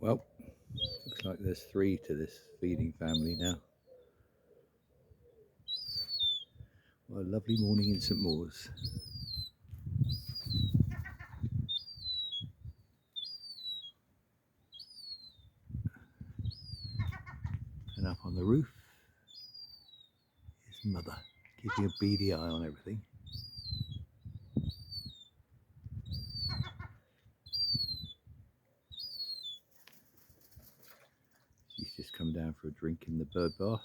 Well, looks like there's 3 to this feeding family now. What a lovely morning in St Maur's. And up on the roof is Mother, keeping a beady eye on everything. She's just come down for a drink in the bird bath.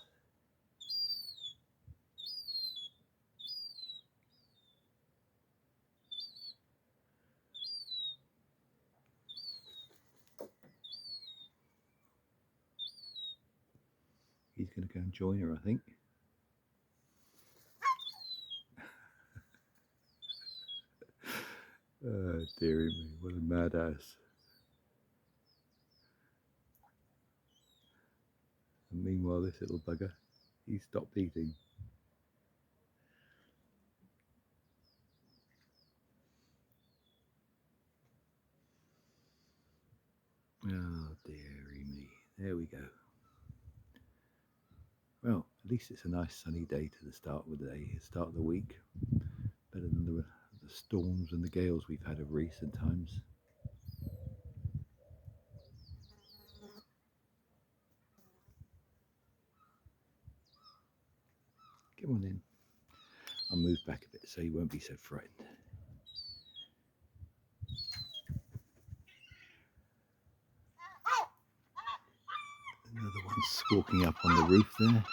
He's going to go and join her, I think. Oh, dearie me, what a mad ass. And meanwhile, this little bugger, he stopped eating. Oh, dearie me. There we go. Well, at least it's a nice sunny day to the start of the day, start of the week. Better than the storms and the gales we've had of recent times. Come on in. I'll move back a bit so you won't be so frightened. Another one squawking up on the roof there.